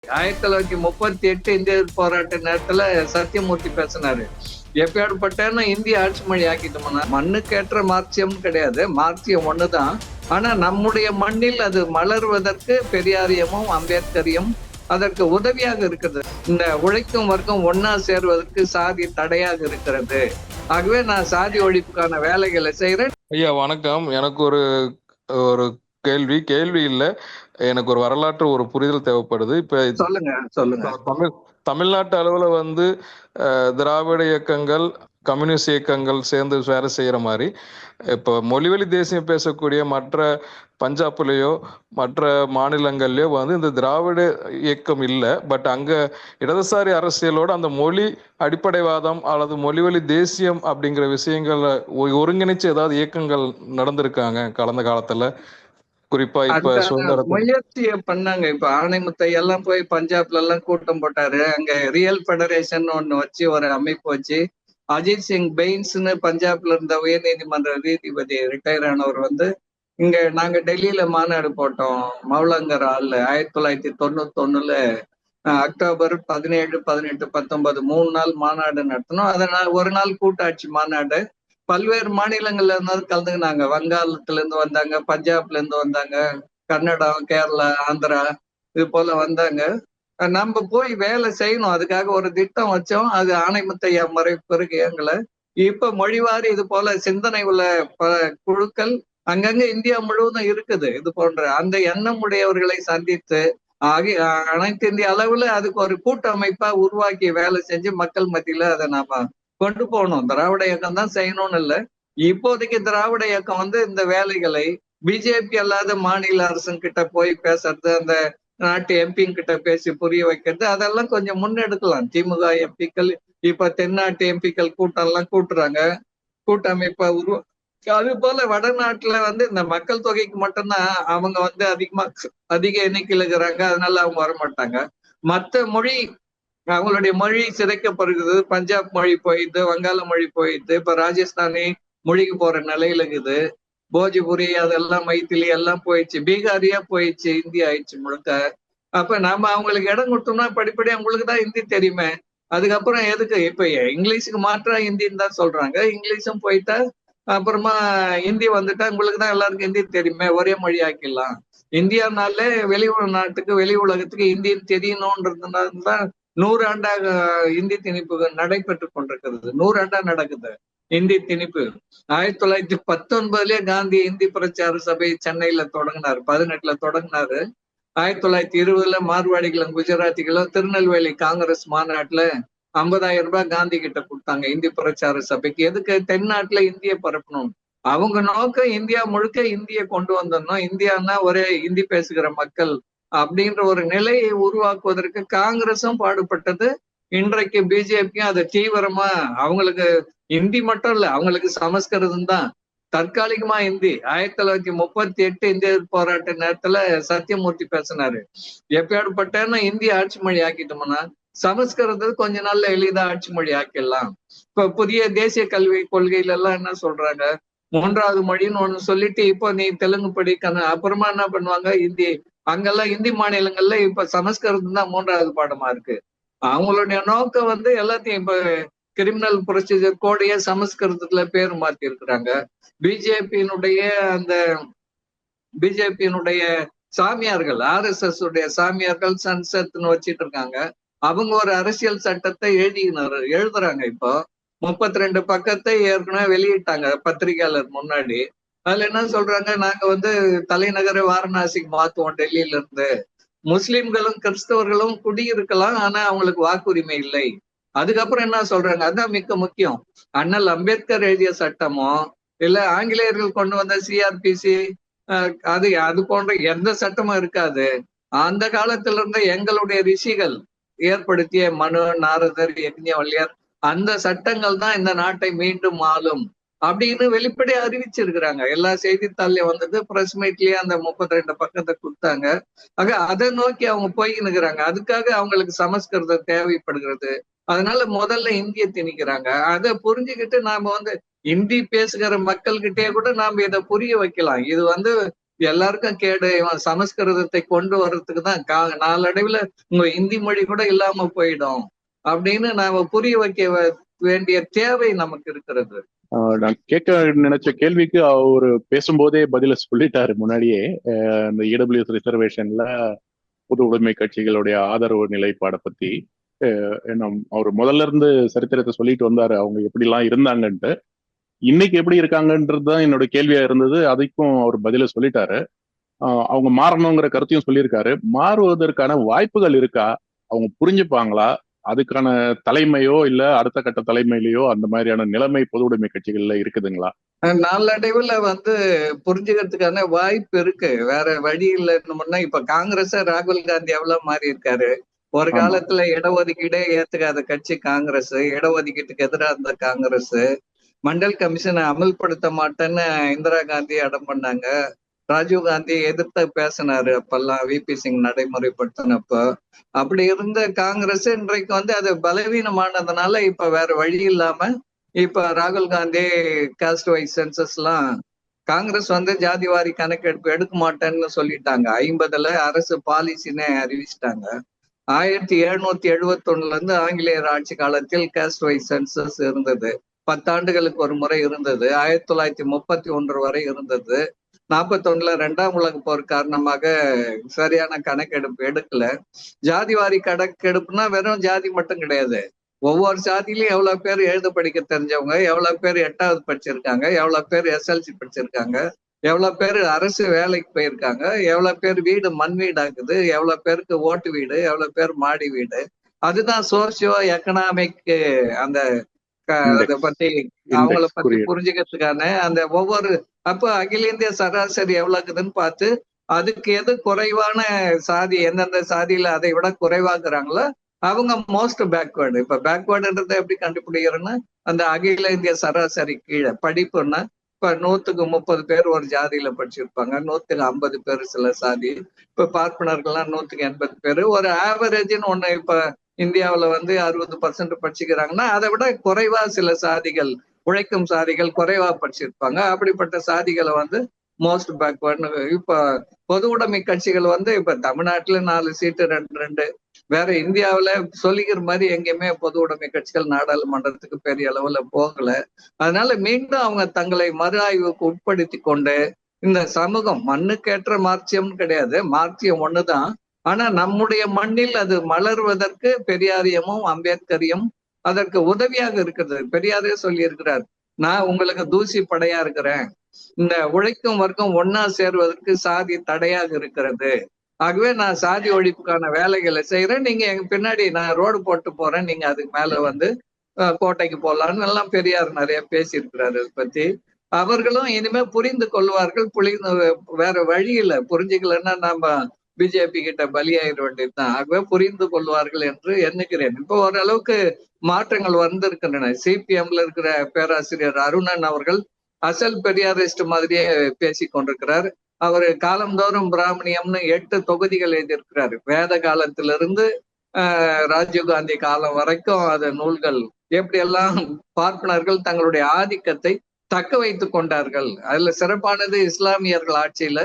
1938 இந்திய போராட்ட நேரத்துல சத்தியமூர்த்தி பேசினாரு. எப்பேற்பட்டன்னு இந்திய ஆட்சி மொழி ஆக்கிட்டோம்னா, மண்ணுக்கேற்ற மார்க்சியம் கிடையாது, மார்க்சியம் ஒண்ணுதான். ஆனா நம்முடைய மண்ணில் அது மலர்வதற்கு பெரியாரியமும் அம்பேத்கரியும் அதற்கு உதவியாக இருக்கிறது. இந்த உழைக்கும் வர்க்கம் ஒன்னா சேர்வதற்கு சாதி தடையாக இருக்கிறது. ஆகவே நான் சாதி ஒழிப்புக்கான வேலைகளை செய்யறேன். ஐயா வணக்கம். எனக்கு ஒரு ஒரு கேள்வி இல்ல, எனக்கு ஒரு வரலாற்று ஒரு புரிதல் தேவைப்படுது. இப்ப சொல்லுங்க. தமிழ்நாட்டு அளவுல வந்து திராவிட இயக்கங்கள், கம்யூனிஸ்ட் இயக்கங்கள் சேர்ந்து வேலை செய்யற மாதிரி, இப்போ மொழிவழி தேசியம் பேசக்கூடிய மற்ற பஞ்சாப்லயோ மற்ற மாநிலங்கள்லயோ வந்து இந்த திராவிட இயக்கம் இல்லை. பட் அங்க இடதுசாரி அரசியலோட அந்த மொழி அடிப்படைவாதம் அல்லது மொழிவழி தேசியம் அப்படிங்கிற விஷயங்களை ஒருங்கிணைச்சு ஏதாவது இயக்கங்கள் நடந்திருக்காங்க கடந்த காலத்துல, குறிப்பா இப்ப சுதந்திரத்துக்கு? முயற்சியை பண்ணாங்க. இப்ப ஆணைமுத்தை எல்லாம் போய் பஞ்சாப்ல எல்லாம் கூட்டம் போட்டாரு. அங்க ரியல் பெடரேஷன் ஒண்ணு வச்சு ஒரு அமைப்பு வச்சு அஜித் சிங் பெயின்ஸ்னு பஞ்சாப்ல இருந்த உயர் நீதிமன்ற நீதிபதி ரிட்டையர் ஆனவர் வந்து இங்க நாங்க டெல்லியில மாநாடு போட்டோம். மௌலங்கர் ஹால்ல 1991 அக்டோபர் 17, 18, 19 3 நாள் மாநாடு நடத்தணும். அதனால ஒரு நாள் கூட்டாட்சி மாநாடு. பல்வேறு மாநிலங்கள்ல இருந்தாலும் கலந்துக்கினாங்க. வங்காளத்துல இருந்து வந்தாங்க, பஞ்சாப்ல இருந்து வந்தாங்க, கர்நாடகம், கேரளா, ஆந்திரா இது போல வந்தாங்க. நம்ம போய் வேலை செய்யணும். அதுக்காக ஒரு திட்டம் வச்சோம். அது ஆணைமுத்தையா முறை பிறகு எங்களை இப்ப மொழிவாரி இது போல சிந்தனை உள்ள குழுக்கள் அங்கங்க இந்தியா முழுவதும் இருக்குது. இது போன்ற அந்த எண்ணம் உடையவர்களை சந்தித்து அனைத்து இந்திய அளவுல அதுக்கு ஒரு கூட்டமைப்பா உருவாக்கி வேலை செஞ்சு மக்கள் மத்தியில அதை நாம கொண்டு போகணும். திராவிட இயக்கம் தான் செய்யணும்னு இல்லை. இப்போதைக்கு திராவிட இயக்கம் வந்து இந்த வேலைகளை பிஜேபி அல்லாத மாநில அரசுங்கிட்ட போய் பேசுறது, அந்த நாட்டு எம்பிங்க கிட்ட பேசி புரிய வைக்கிறது, அதெல்லாம் கொஞ்சம் முன்னெடுக்கலாம். திமுக எம்பிக்கள் இப்ப தென்னாட்டு எம்பிக்கள் கூட்டம் எல்லாம் கூட்டுறாங்க, கூட்டமைப்பை அது போல வடநாட்டுல வந்து இந்த மக்கள் தொகைக்கு மட்டும்தான் அவங்க வந்து அதிக எண்ணிக்கையில் இருக்கிறாங்க. அதனால அவங்க வரமாட்டாங்க. மற்ற மொழி அவங்களுடைய மொழி சிதைக்கப்படுகிறது. பஞ்சாப் மொழி போயிடுது, வங்காள மொழி போயிடுது, இப்ப ராஜஸ்தானி மொழிக்கு போற நிலையில இருக்குது. போஜ்புரி அதெல்லாம் மைத்திலி எல்லாம் போயிடுச்சு, பீகாரியா போயிடுச்சு, இந்தி ஆயிடுச்சு முழுக்க. அப்ப நாம அவங்களுக்கு இடம் கொடுத்தோம்னா படிப்படி அவங்களுக்கு தான் ஹிந்தி தெரியுமே. அதுக்கப்புறம் எதுக்கு இப்ப இங்கிலீஷுக்கு மாற்றா ஹிந்தின்னு தான் சொல்றாங்க. இங்கிலீஷும் போயிட்டா அப்புறமா ஹிந்தி வந்துட்டா உங்களுக்கு தான் எல்லாருக்கும் ஹிந்தி தெரியுமே, ஒரே மொழி ஆக்கிடலாம். இந்தியானாலே வெளி நாட்டுக்கு வெளி உலகத்துக்கு ஹிந்தின்னு தெரியணும்ன்றதுனால தான் 100 ஆண்டாக இந்தி திணிப்பு நடைபெற்று கொண்டிருக்கிறது. 100 ஆண்டா நடக்குது இந்தி திணிப்பு. 1919 காந்தி இந்தி பிரச்சார சபை சென்னையில தொடங்கினாரு, 18ல தொடங்கினாரு. 1920 மார்வாடிகளும் குஜராத்திகளும் திருநெல்வேலி காங்கிரஸ் மாநாட்டுல 50,000 ரூபாய் காந்தி கிட்ட கொடுத்தாங்க இந்தி பிரச்சார சபைக்கு. எதுக்கு? தென்னாட்டுல இந்திய பரப்பணும். அவங்க நோக்கம் இந்தியா முழுக்க இந்திய கொண்டு வந்துடணும், இந்தியான்னா ஒரே இந்தி பேசுகிற மக்கள் அப்படின்ற ஒரு நிலையை உருவாக்குவதற்கு காங்கிரஸும் பாடுபட்டது. இன்றைக்கு பிஜேபியும் அதை தீவிரமா, அவங்களுக்கு இந்தி மட்டும் இல்ல, அவங்களுக்கு சமஸ்கிருதம் தான். தற்காலிகமா இந்தி 1938 இந்திய போராட்ட நேரத்துல சத்தியமூர்த்தி பேசினாரு. எப்பேற்பட்டன்னு இந்திய ஆட்சி மொழி ஆக்கிட்டோம்னா சமஸ்கிருதத்தை கொஞ்ச நாள்ல எளிதா ஆட்சி மொழி ஆக்கிடலாம். இப்ப புதிய தேசிய கல்வி கொள்கையில எல்லாம் என்ன சொல்றாங்க, 3வது மொழின்னு ஒண்ணு சொல்லிட்டு இப்போ நீ தெலுங்கு படிக்கணும், அப்புறமா என்ன பண்ணுவாங்க இந்தி. அங்கெல்லாம் இந்தி மாநிலங்கள்ல இப்ப சமஸ்கிருதம் தான் 3வது பாடமா இருக்கு. அவங்களுடைய நோக்கம் வந்து எல்லாத்தையும் இப்ப கிரிமினல் ப்ரொசீஜர் கோடையே சமஸ்கிருதத்துல பேர் மாத்தி இருக்கிறாங்க. பிஜேபியினுடைய சாமியார்கள், RSS உடைய சாமியார்கள் சன்சத்னு வச்சிட்டு இருக்காங்க. அவங்க ஒரு அரசியல் சட்டத்தை எழுதுறாங்க. இப்போ 32 பக்கத்தை ஏற்கனவே வெளியிட்டாங்க பத்திரிகையாளர் முன்னாடி. அதுல என்ன சொல்றாங்க, நாங்க வந்து தலைநகரை வாரணாசிக்கு மாத்துவோம் டெல்லியில இருந்து. முஸ்லிம்களும் கிறிஸ்தவர்களும் குடியிருக்கலாம், ஆனா அவங்களுக்கு வாக்குரிமை இல்லை. அதுக்கப்புறம் என்ன சொல்றாங்க, அதான் மிக முக்கியம், அண்ணல் அம்பேத்கர் எழுதிய சட்டமோ இல்ல ஆங்கிலேயர்கள் கொண்டு வந்த CRPC அது போன்ற எந்த சட்டமும் இருக்காது. அந்த காலத்துல இருந்த எங்களுடைய ரிஷிகள் ஏற்படுத்திய மனு, நாரதர், யக்ஞவல்யர் அந்த சட்டங்கள் தான் இந்த நாட்டை மீண்டும் ஆளும் அப்படின்னு வெளிப்படையா அறிவிச்சிருக்கிறாங்க. எல்லா செய்தித்தாள்லயும் வந்தது, பிரஸ் மீட்லயே அந்த 32 பக்கத்தை கொடுத்தாங்க. ஆக அதை நோக்கி அவங்க போய்னுக்குறாங்க. அதுக்காக அவங்களுக்கு சமஸ்கிருதம் தேவைப்படுகிறது. அதனால முதல்ல இந்திய திணிக்கிறாங்க. அதை புரிஞ்சுக்கிட்டு நாம வந்து இந்தி பேசுகிற மக்கள்கிட்டயே கூட நாம இதை புரிய வைக்கலாம். இது வந்து எல்லாருக்கும் கேடு. இவன் சமஸ்கிருதத்தை கொண்டு வர்றதுக்கு தான் நாளடைவுல உங்க இந்தி மொழி கூட இல்லாம போயிடும் அப்படின்னு நாம புரிய வைக்க வேண்டிய தேவை நமக்கு இருக்கிறது. நான் கேட்க நினைச்ச கேள்விக்கு அவரு பேசும்போதே பதில சொல்லிட்டாரு முன்னாடியே. இந்த இடபிள்யூஎஸ் ரிசர்வேஷன்ல பொது உடைமை கட்சிகளுடைய ஆதரவு நிலைப்பாடை பத்தி அவர் முதல்ல இருந்து சரித்திரத்தை சொல்லிட்டு வந்தாரு, அவங்க எப்படிலாம் இருந்தாங்கன்ட்டு. இன்னைக்கு எப்படி இருக்காங்கன்றதுதான் என்னோட கேள்வியா இருந்தது. அதுக்கும் அவர் பதில சொல்லிட்டாரு. அவங்க மாறணுங்கிற கருத்தையும் சொல்லியிருக்காரு. மாறுவதற்கான வாய்ப்புகள் இருக்கா? அவங்க புரிஞ்சுப்பாங்களா? அதுக்கான தலைமையோ இல்ல அடுத்த கட்ட தலைமையிலயோ அந்த மாதிரியான நிலைமை பொது உடைமை கட்சிகள்ல இருக்குதுங்களா? நாளடைவுல புரிஞ்சுக்கிறதுக்கான வாய்ப்பு இருக்கு. வேற வழி இல்லைன்னு. இப்ப காங்கிரஸ் ராகுல் காந்தி எவ்வளவு மாறி இருக்காரு. ஒரு காலத்துல இடஒதுக்கீடே ஏத்துக்காத கட்சி காங்கிரஸ். இடஒதுக்கீட்டுக்கு எதிராக இருந்த காங்கிரஸ். மண்டல் கமிஷனை அமல்படுத்த மாட்டேன்னு இந்திரா காந்தி அடம் பண்ணாங்க. ராஜீவ் காந்தி எதிர்த்து பேசினாரு அப்பெல்லாம், விபி சிங் நடைமுறைப்படுத்தினப்ப. அப்படி இருந்த காங்கிரஸ் இன்றைக்கு அது பலவீனமானதுனால இப்ப வேற வழி இல்லாம இப்ப ராகுல் காந்தி காஸ்ட் வைஸ் சென்சஸ் எல்லாம் காங்கிரஸ் ஜாதிவாரி கணக்கெடுப்பு எடுக்க மாட்டேன்னு சொல்லிட்டாங்க. 50ல அரசு பாலிசின்னு அறிவிச்சிட்டாங்க. 1771 ஆங்கிலேயர் ஆட்சி காலத்தில் காஸ்ட் வைஸ் சென்சஸ் இருந்தது. 10 ஆண்டுகளுக்கு ஒரு முறை இருந்தது. 1931 வரை இருந்தது. 41ல 2ஆம் உலக போர் காரணமாக சரியான கணக்கெடுப்பு எடுக்கல. ஜாதிவாரி கணக்கெடுப்புனா வெறும் ஜாதி மட்டும் கிடையாது. ஒவ்வொரு ஜாதியிலையும் எவ்வளவு பேர் எழுத படிக்க தெரிஞ்சவங்க, எவ்வளவு பேர் 8வது படிச்சிருக்காங்க, எவ்வளவு பேர் எஸ்எல்சி படிச்சிருக்காங்க, எவ்வளவு பேர் அரசு வேலைக்கு போயிருக்காங்க, எவ்வளவு பேர் வீடு மண் வீடு ஆகுது, எவ்வளவு பேருக்கு ஓட்டு வீடு, எவ்வளவு பேர் மாடி வீடு. அதுதான் சோசியோ எக்கனாமிக் அதை பத்தி அவங்கள பத்தி புரிஞ்சுக்கிறதுக்கான ஒவ்வொரு அப்ப அகில இந்திய சராசரி எவ்வளவுக்குதுன்னு பார்த்து அதுக்கு எது குறைவான சாதி, எந்தெந்த சாதியில அதை விட குறைவாக்குறாங்களோ அவங்க மோஸ்ட் பேக்வேர்டு. இப்ப பேக்வேர்டுன்றதை எப்படி கண்டுபிடிக்கிறோன்னா அகில இந்திய சராசரி கீழே படிப்புன்னா இப்ப 100க்கு 30 பேர் ஒரு ஜாதியில படிச்சிருப்பாங்க, 100க்கு 50 பேர் சில சாதி. இப்ப பார்ப்பனர்கள்லாம் 100க்கு 80 பேர். ஒரு ஆவரேஜ்னு ஒண்ணு இப்ப இந்தியாவில 60% படிச்சுக்கிறாங்கன்னா அதை விட குறைவா சில சாதிகள், உழைக்கும் சாதிகள் குறைவா படிச்சிருப்பாங்க. அப்படிப்பட்ட சாதிகளை மோஸ்ட் பேக்வர்டு. இப்ப பொது உடைமை கட்சிகள் இப்ப தமிழ்நாட்டுல 4 சீட்டு 2 வேற இந்தியாவில சொல்லிக்கிற மாதிரி எங்கேயுமே பொது உடைமை கட்சிகள் நாடாளுமன்றத்துக்கு பெரிய அளவுல போகல. அதனால மீண்டும் அவங்க தங்களை மறு ஆய்வுக்கு உட்படுத்தி கொண்டு இந்த சமூகம் மண்ணுக்கேற்ற மார்க்சியம் கிடையாது, மார்க்சியம் ஒண்ணுதான். ஆனா நம்முடைய மண்ணில் அது மலர்வதற்கு பெரியாரியமும் அம்பேத்கரியும் அதற்கு உதவியாக இருக்கிறது. பெரியாரே சொல்லி இருக்கிறார், நான் உங்களுக்கு தூசி படையா இருக்கிறேன், இந்த உழைக்கும் வர்க்கம் ஒன்னா சேர்வதற்கு சாதி தடையாக இருக்கிறது, ஆகவே நான் சாதி ஒழிப்புக்கான வேலைகளை செய்யறேன், நீங்க எங்க பின்னாடி நான் ரோடு போட்டு போறேன், நீங்க அதுக்கு மேல கோட்டைக்கு போலான்னு எல்லாம் பெரியார் நிறைய பேசியிருக்கிறாரு. அதை பத்தி அவர்களும் இனிமே புரிந்து கொள்வார்கள். வேற வழியில புரிஞ்சுக்கலன்னா நாம பிஜேபி கிட்ட பலியாயிட வேண்டியதுதான். ஆகவே புரிந்து கொள்வார்கள் என்று எண்ணுகிறேன். இப்போ ஓரளவுக்கு மாற்றங்கள் வந்திருக்கின்றன. சிபிஎம்ல இருக்கிற பேராசிரியர் அருணன் அவர்கள் அசல் பெரியாரிஸ்ட் மாதிரியே பேசி கொண்டிருக்கிறார். அவர் காலந்தோறும் பிராமணியம்னு 8 தொகுதிகள் எழுதியிருக்கிறாரு. வேத காலத்திலிருந்து ராஜீவ்காந்தி காலம் வரைக்கும் அது நூல்கள் எப்படியெல்லாம் பார்ப்பனர்கள் தங்களுடைய ஆதிக்கத்தை தக்க வைத்துக் கொண்டார்கள். அதுல சிறப்பானது இஸ்லாமியர்கள் ஆட்சியில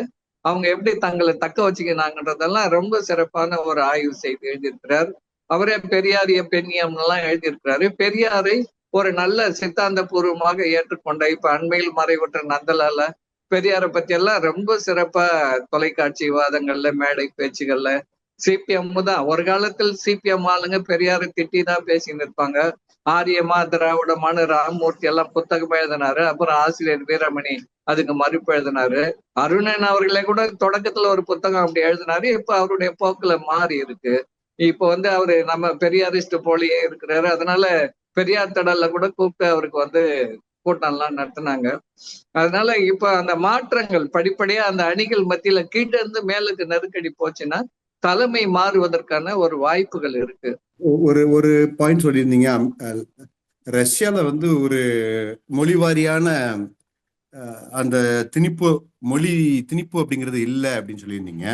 அவங்க எப்படி தங்களை தக்க வச்சுக்கினாங்கன்றதெல்லாம் ரொம்ப சிறப்பான ஒரு ஆய்வு செய்து எழுதியிருக்கிறார். அவரே பெரியாரிய பெண்ணியம் எல்லாம் எழுதியிருக்கிறாரு. பெரியாரை ஒரு நல்ல சித்தாந்த பூர்வமாக ஏற்றுக்கொண்ட இப்ப அண்மையில் மறைவுற்ற நந்தலால பெரியாரை பத்தி எல்லாம் ரொம்ப சிறப்பா தொலைக்காட்சி விவாதங்கள்ல மேடை பேச்சுகள்ல சிபிஎம் தான். ஒரு காலத்தில் சிபிஎம் ஆளுங்க பெரியாரை திட்டி தான் பேசின்னு இருப்பாங்க. ஆரியமா திராவிடமான ராமமூர்த்தி எல்லாம் புத்தகம் எழுதினாரு. அப்புறம் ஆசிரியர் வீரமணி அதுக்கு மறுப்பு எழுதினாரு. அருணன் அவர்களே கூட தொடக்கத்துல ஒரு புத்தகம் அப்படி எழுதினாரு. இப்ப அவருடைய போக்குல மாறி இருக்கு. இப்போ அவரு நம்ம பெரியாரிஸ்ட் போலயே இருக்கிறாரு. அதனால பெரியார் தடல்ல கூட கூப்பிட்டு அவருக்கு கூட்டம் எல்லாம் நடத்தினாங்க. அதனால இப்ப அந்த மாற்றங்கள் படிப்படியா அந்த அணிகள் மத்தியில கீழே இருந்து மேலுக்கு நெருக்கடி போச்சுன்னா தலைமை மாறுவதற்கான ஒரு வாய்ப்புகள் இருக்கு. ஒரு பாயிண்ட் சொல்லியிருந்தீங்க, ரஷ்யால ஒரு மொழிவாரியான அந்த மொழி திணிப்பு அப்படிங்கிறது இல்லை அப்படின்னு சொல்லியிருந்தீங்க.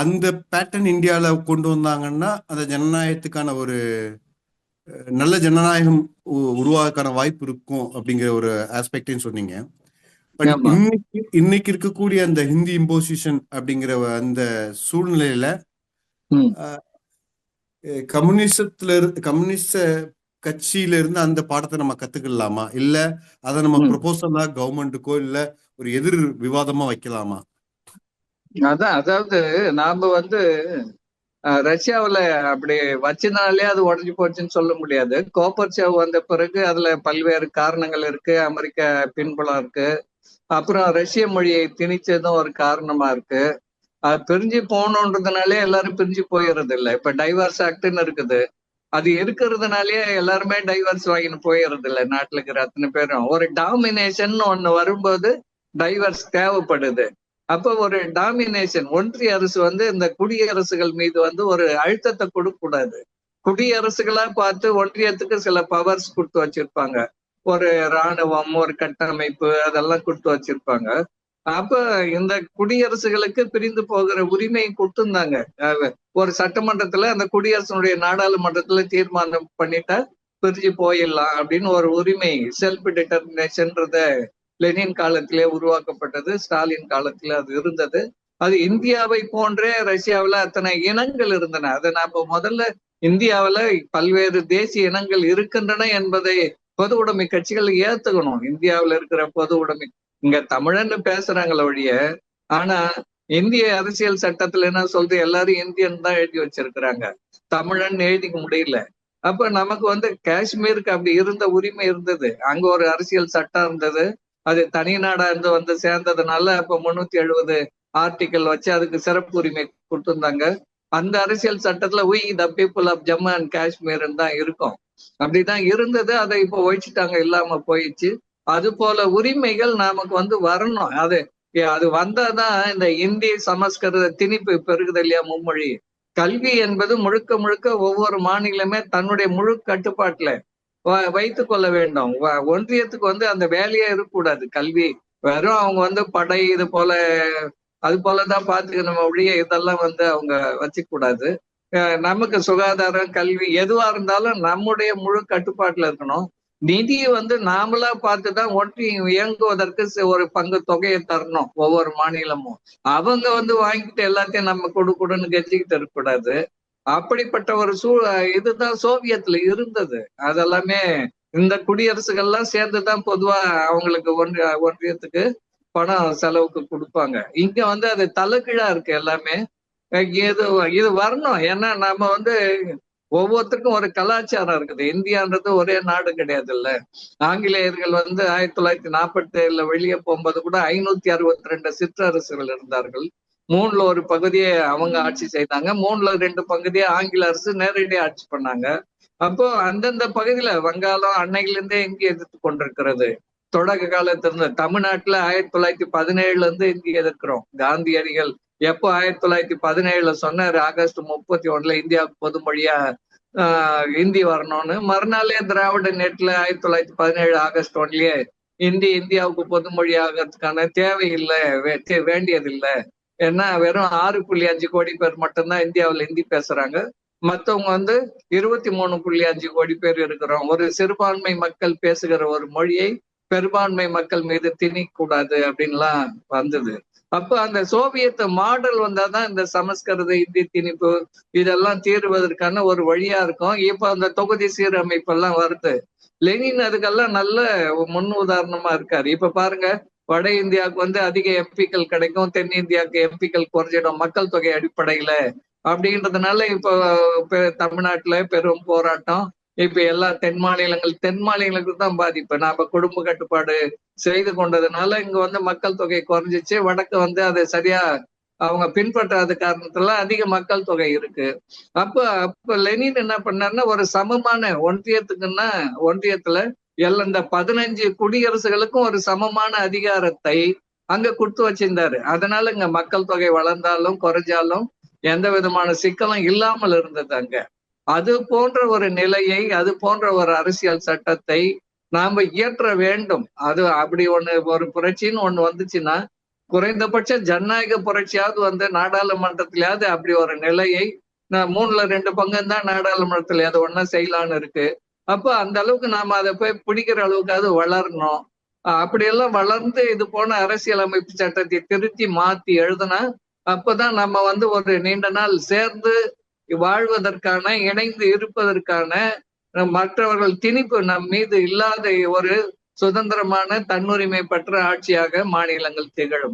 அந்த பேட்டர்ன் இந்தியாவில கொண்டு வந்தாங்கன்னா அந்த ஜனநாயகத்துக்கான ஒரு நல்ல ஜனநாயகம் உருவாக்கான வாய்ப்பு இருக்கும் அப்படிங்கிற ஒரு ஆஸ்பெக்டையும் சொன்னீங்க. பட் ஆமா. இன்னைக்கு இருக்கக்கூடிய அந்த ஹிந்தி இம்போசிஷன் அப்படிங்கிற அந்த சூழ்நிலையில ம். கம்யூனிஸ்ட கட்சியில இருந்து அந்த பாடத்தை நம்ம கத்துக்கலாமா, இல்ல அதை நம்ம ம். ப்ரொபோசலா கவர்மெண்ட்டுக்கோ இல்ல ஒரு எதிர் விவாதமா வைக்கலாமா? அதாவது நாம வந்து ரஷ்யாவுல அப்படி வச்சனாலே அது உடஞ்சு போச்சுன்னு சொல்ல முடியாது. கோப்பர்சேவ் வந்த பிறகு அதுல பல்வேறு காரணங்கள் இருக்கு. அமெரிக்க பின்புலம் இருக்கு. அப்புறம் ரஷ்ய மொழியை திணிச்சதும் ஒரு காரணமா இருக்கு. அது பிரிஞ்சு போகணுன்றதுனாலே எல்லாரும் பிரிஞ்சு போயிடுறது இல்லை. இப்ப டைவர்ஸ் ஆக்ட்னு இருக்குது. அது இருக்கிறதுனாலே எல்லாருமே டைவர்ஸ் வாங்கின்னு போயிடுறது இல்லை. நாட்டுல இருக்கிற அத்தனை பேரும் ஒரு டாமினேஷன் ஒண்ணு வரும்போது டைவர்ஸ் தேவைப்படுது. அப்ப ஒரு டாமினேஷன் ஒன்றிய அரசு வந்து இந்த குடியரசுகள் மீது வந்து ஒரு அழுத்தத்தை கொடுக்க கூடாது. குடியரசுகளா பார்த்து ஒன்றியத்துக்கு சில பவர்ஸ் கொடுத்து வச்சிருப்பாங்க. ஒரு இராணுவம், ஒரு கட்டமைப்பு அதெல்லாம் கொடுத்து வச்சிருப்பாங்க. அப்ப இந்த குடியரசுகளுக்கு பிரிந்து போகிற உரிமையை கொடுத்திருந்தாங்க. ஒரு சட்டமன்றத்துல அந்த குடியரசனுடைய நாடாளுமன்றத்துல தீர்மானம் பண்ணிட்டா பிரிஞ்சு போயிடலாம் அப்படின்னு ஒரு உரிமை, செல்ஃப் டிட்டர்மினேஷன்ன்றத லெனின் காலத்திலே உருவாக்கப்பட்டது. ஸ்டாலின் காலத்துல அது இருந்தது. அது இந்தியாவை போன்றே ரஷ்யாவில் அத்தனை இனங்கள் இருந்தன. அதை நாம முதல்ல இந்தியாவில் பல்வேறு தேசிய இனங்கள் இருக்கின்றன என்பதை பொது உடைமை கட்சிகள் ஏத்துக்கணும். இந்தியாவில் இருக்கிற பொது உடைமை, இங்க தமிழன்னு பேசுறாங்கள ஒழிய, ஆனா இந்திய அரசியல் சட்டத்துல என்ன சொல்றது, எல்லாரும் இந்தியன் தான் எழுதி வச்சிருக்கிறாங்க, தமிழன் எழுதிக்க முடியல. அப்ப நமக்கு வந்து காஷ்மீருக்கு அப்படி இருந்த உரிமை இருந்தது. அங்க ஒரு அரசியல் சட்டம் இருந்தது. அது தனி நாடா இருந்து வந்து சேர்ந்ததுனால அப்ப 370 ஆர்டிக்கல் வச்சு அதுக்கு சிறப்பு உரிமை கொடுத்திருந்தாங்க. அந்த அரசியல் சட்டத்துல we the people of Jammu and Kashmir தான் இருக்கும். அப்படிதான் இருந்தது. அதை இப்போ ஒழிச்சுட்டாங்க, இல்லாம போயிடுச்சு. அது போல உரிமைகள் நமக்கு வந்து வரணும். அது வந்தாதான் இந்த இந்தி சமஸ்கிருத திணிப்பு பெருகுது இல்லையா, மும்மொழி கல்வி என்பது முழுக்க முழுக்க ஒவ்வொரு மாநிலமே தன்னுடைய முழு கட்டுப்பாட்டுல வைத்துக் கொள்ள வேண்டும். ஒன்றியத்துக்கு வந்து அந்த வேலையே இருக்கக்கூடாது. கல்வி வெறும் அவங்க வந்து படை இது போல அது போலதான் பாத்துக்கணும் ஒழிய இதெல்லாம் வந்து அவங்க வச்சுக்க கூடாது. நமக்கு சுகாதாரம், கல்வி எதுவா இருந்தாலும் நம்முடைய முழு கட்டுப்பாட்டுல இருக்கணும். நிதியை வந்து நாமளா பார்த்துதான் ஒன்றியம் இயங்குவதற்கு ஒரு பங்கு தொகையை தரணும் ஒவ்வொரு மாநிலமும். அவங்க வந்து வாங்கிட்டு எல்லாத்தையும் நம்ம கொடுன்னு கெஞ்சிக்கிட்டு இருக்கக்கூடாது. அப்படிப்பட்ட ஒரு இதுதான் சோவியத்ல இருந்தது. அதெல்லாமே இந்த குடியரசுகள்லாம் சேர்ந்துதான் பொதுவா அவங்களுக்கு ஒன்றியத்துக்கு பணம் செலவுக்கு கொடுப்பாங்க. இங்க வந்து அது தலைகீழா இருக்கு எல்லாமே. இது வரணும். ஏன்னா நாம வந்து ஒவ்வொருத்தருக்கும் ஒரு கலாச்சாரம் இருக்குது. இந்தியான்றது ஒரே நாடு கிடையாது இல்ல. ஆங்கிலேயர்கள் வந்து 1947 வெளியே போகும்போது கூட 562 சிற்றரசுகள் இருந்தார்கள். 3ல ஒரு பகுதியை அவங்க ஆட்சி செய்தாங்க. 3ல 2 பகுதியை ஆங்கில அரசு நேரடியாக ஆட்சி பண்ணாங்க. அப்போ அந்தந்த பகுதியில வங்காளம் அன்னையில இருந்தே இந்திய எதிர்த்து கொண்டிருக்கிறது. தொடக்க காலத்திலிருந்து தமிழ்நாட்டுல 1917 இருந்து இந்திய எதிர்க்கிறோம். காந்தியடிகள் எப்போ 1917 சொன்னாரு, ஆகஸ்ட் 31 இந்தியாவுக்கு பொது மொழியா ஹிந்தி வரணும்னு. மறுநாளே திராவிட நெட்ல 1917 ஆகஸ்ட் 1 இந்தியாவுக்கு பொது மொழி ஆகிறதுக்கான தேவையில்லை, வேண்டியதில்லை. ஏன்னா வெறும் 6.5 கோடி பேர் மட்டும்தான் இந்தியாவில் ஹிந்தி பேசுறாங்க. மற்றவங்க வந்து 23.5 கோடி பேர் இருக்கிறோம். ஒரு சிறுபான்மை மக்கள் பேசுகிற ஒரு மொழியை பெரும்பான்மை மக்கள் மீது திணிக்கூடாது அப்படின்லாம் வந்தது. அப்ப அந்த சோவியத் மாடல் வந்தாதான் இந்த சமஸ்கிருத இந்தி திணிப்பு இதெல்லாம் தீர்வதற்கான ஒரு வழியா இருக்கும். இப்ப அந்த தொகுதி சீரமைப்பு எல்லாம் வருது. லெனின் அதுக்கெல்லாம் நல்ல முன் உதாரணமா இருக்காரு. இப்ப பாருங்க, வட இந்தியாவுக்கு வந்து அதிக எம்பிக்கள் கிடைக்கும், தென்னிந்தியாவுக்கு எம்பிக்கள் குறைஞ்சிடும் மக்கள் தொகை அடிப்படையில. அப்படின்றதுனால இப்ப தமிழ்நாட்டுல பெரும் போராட்டம். இப்ப எல்லா தென் மாநிலங்களுக்கு தான் பாதிப்பு. நாம குடும்ப கட்டுப்பாடு செய்து கொண்டதுனால இங்க வந்து மக்கள் தொகை குறைஞ்சிச்சு. வடக்கு வந்து அதை சரியா அவங்க பின்பற்றாத காரணத்துல அதிக மக்கள் தொகை இருக்கு. அப்ப லெனின் என்ன பண்ணாருன்னா, ஒரு சமமான ஒன்றியத்துல இந்த 15 குடியரசுகளுக்கும் ஒரு சமமான அதிகாரத்தை அங்க கொடுத்து வச்சிருந்தாரு. அதனால இங்க மக்கள் தொகை வளர்ந்தாலும் குறைஞ்சாலும் எந்த விதமான சிக்கலும் இல்லாமல் இருந்தது அங்க. அது போன்ற ஒரு நிலையை, அது போன்ற ஒரு அரசியல் சட்டத்தை நாம இயற்ற வேண்டும். அது அப்படி ஒரு புரட்சின்னு ஒண்ணு வந்துச்சுன்னா, குறைந்தபட்ச ஜனநாயக புரட்சியாவது வந்து நாடாளுமன்றத்திலேயாவது அப்படி ஒரு நிலையை, 3ல 2 பங்கு தான் நாடாளுமன்றத்துல அது ஒண்ணா செய்யலான்னு இருக்கு. அப்ப அந்த அளவுக்கு நாம அதை போய் பிடிக்கிற அளவுக்கு அது வளரணும். அப்படியெல்லாம் வளர்ந்து இது போன அரசியலமைப்பு சட்டத்தை திருத்தி மாத்தி எழுதுனா அப்பதான் நம்ம ஒரு நீண்ட நாள் சேர்ந்து வாழ்வதற்கான, இணைந்து இருப்பதற்கான, மற்றவர்கள் திணிப்பு நம் மீது இல்லாத ஒரு சுதந்திரமான தன்னுரிமை பெற்ற ஆட்சியாக மாநிலங்கள் திகழும்.